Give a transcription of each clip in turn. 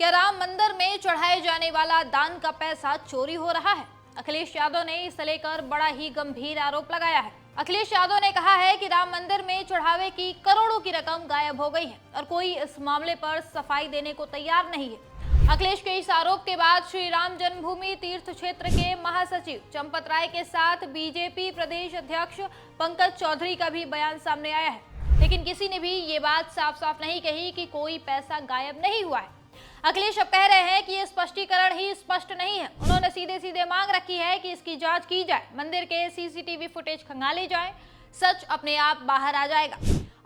क्या राम मंदिर में चढ़ाए जाने वाला दान का पैसा चोरी हो रहा है? अखिलेश यादव ने इसे लेकर बड़ा ही गंभीर आरोप लगाया है। अखिलेश यादव ने कहा है कि राम मंदिर में चढ़ावे की करोड़ों की रकम गायब हो गई है और कोई इस मामले पर सफाई देने को तैयार नहीं है। अखिलेश के इस आरोप के बाद श्री राम जन्मभूमि तीर्थ क्षेत्र के महासचिव चंपत राय के साथ बीजेपी प्रदेश अध्यक्ष पंकज चौधरी का भी बयान सामने आया है, लेकिन किसी ने भी ये बात साफ साफ नहीं कही कि कोई पैसा गायब नहीं हुआ है। अखिलेश अब कह रहे हैं कि ये स्पष्टीकरण ही स्पष्ट नहीं है। उन्होंने सीधे सीधे मांग रखी है कि इसकी जांच की जाए, मंदिर के सीसीटीवी फुटेज खंगाले जाए, सच अपने आप बाहर आ जाएगा।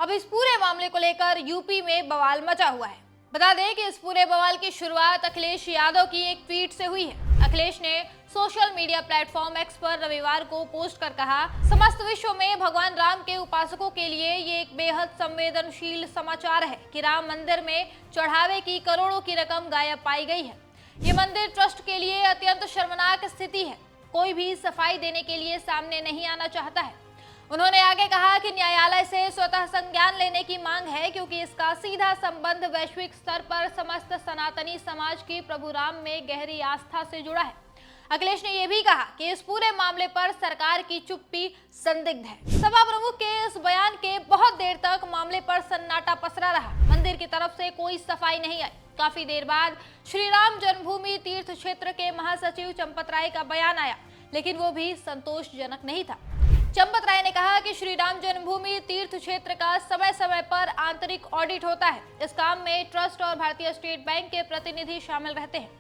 अब इस पूरे मामले को लेकर यूपी में बवाल मचा हुआ है। बता दें कि इस पूरे बवाल की शुरुआत अखिलेश यादव की एक ट्वीट से हुई है। अखिलेश ने सोशल मीडिया प्लेटफॉर्म एक्स पर रविवार को पोस्ट कर कहा, समस्त विश्व में भगवान राम के उपासकों के लिए ये एक बेहद संवेदनशील समाचार है कि राम मंदिर में चढ़ावे की करोड़ों की रकम गायब पाई गई है। ये मंदिर ट्रस्ट के लिए अत्यंत शर्मनाक स्थिति है। कोई भी सफाई देने के लिए सामने नहीं आना चाहता है। उन्होंने आगे कहा कि न्यायालय से स्वतः संज्ञान लेने की मांग है, क्योंकि इसका सीधा संबंध वैश्विक स्तर पर समस्त सनातनी समाज की प्रभु राम में गहरी आस्था से जुड़ा है। अखिलेश ने यह भी कहा कि इस पूरे मामले पर सरकार की चुप्पी संदिग्ध है। सभा प्रमुख के इस बयान के बहुत देर तक मामले पर सन्नाटा पसरा रहा। मंदिर की तरफ से कोई सफाई नहीं आई। काफी देर बाद श्री राम जन्मभूमि तीर्थ क्षेत्र के महासचिव चंपत राय का बयान आया, लेकिन वो भी संतोषजनक नहीं था। चंपत राय ने कहा कि श्री राम जन्मभूमि तीर्थ क्षेत्र का समय समय पर आंतरिक ऑडिट होता है। इस काम में ट्रस्ट और भारतीय स्टेट बैंक के प्रतिनिधि शामिल रहते हैं।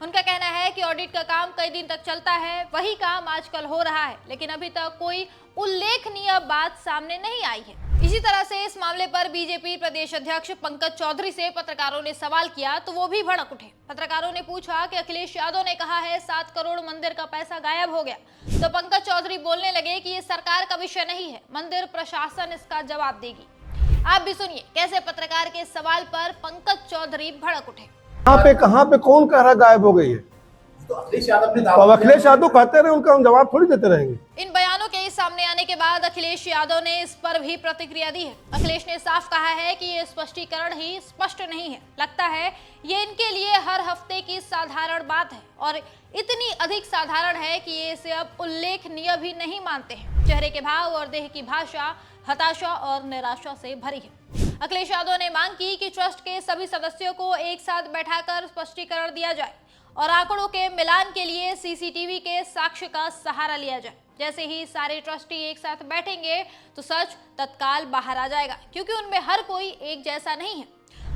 उनका कहना है कि ऑडिट का काम कई दिन तक चलता है, वही काम आजकल हो रहा है, लेकिन अभी तक कोई उल्लेखनीय बात सामने नहीं आई है। इसी तरह से इस मामले पर बीजेपी प्रदेश अध्यक्ष पंकज चौधरी से पत्रकारों ने सवाल किया तो वो भी भड़क उठे। पत्रकारों ने पूछा कि अखिलेश यादव ने कहा है 7 करोड़ मंदिर का पैसा गायब हो गया, तो पंकज चौधरी बोलने लगे कि ये सरकार का विषय नहीं है, मंदिर प्रशासन इसका जवाब देगी। आप भी सुनिए कैसे पत्रकार के सवाल पर पंकज चौधरी भड़क उठे। कहाँ पे कौन कह रहा गायब हो गई है? तो अखिलेश यादव ने अखिलेश यादव कहते रहे, उनका हम जवाब थोड़ी देते रहेंगे। इन बयानों के सामने आने के बाद अखिलेश यादव ने इस पर भी प्रतिक्रिया दी है। अखिलेश ने साफ कहा है कि ये स्पष्टीकरण ही स्पष्ट नहीं है। लगता है ये इनके लिए हर हफ्ते की साधारण बात है और इतनी अधिक साधारण है कि ये इसे अब उल्लेखनीय भी नहीं मानते हैं। चेहरे के भाव और देह की भाषा हताशा और निराशा से भरी है। अखिलेश यादव ने मांग की कि ट्रस्ट के सभी सदस्यों को एक साथ बैठाकर स्पष्टीकरण दिया जाए और आंकड़ों के मिलान के लिए सीसीटीवी के साक्ष्य का सहारा लिया जाए। जैसे ही सारे ट्रस्टी एक साथ बैठेंगे तो सच तत्काल बाहर आ जाएगा, क्योंकि उनमें हर कोई एक जैसा नहीं है।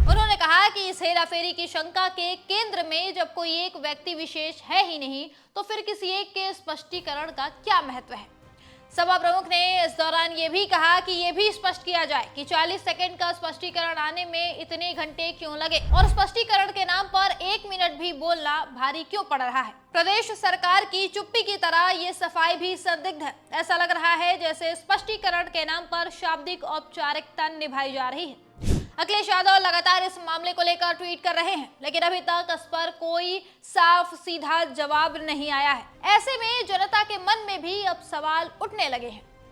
उन्होंने कहा कि इस हेराफेरी की शंका के केंद्र में जब कोई एक व्यक्ति विशेष है ही नहीं, तो फिर किसी एक के स्पष्टीकरण का क्या महत्व है। सभा प्रमुख ने इस दौरान ये भी कहा कि ये भी स्पष्ट किया जाए कि 40 सेकंड का स्पष्टीकरण आने में इतने घंटे क्यों लगे और स्पष्टीकरण के नाम पर 1 मिनट भी बोलना भारी क्यों पड़ रहा है। प्रदेश सरकार की चुप्पी की तरह ये सफाई भी संदिग्ध है। ऐसा लग रहा है जैसे स्पष्टीकरण के नाम पर शाब्दिक औपचारिकता निभाई जा रही है। अखिलेश यादव लगातार इस मामले को लेकर ट्वीट कर रहे हैं, लेकिन अभी तक इस पर कोई साफ सीधा जवाब नहीं आया है। ऐसे में जनता के मन में भी अब सवाल उठने लगे हैं।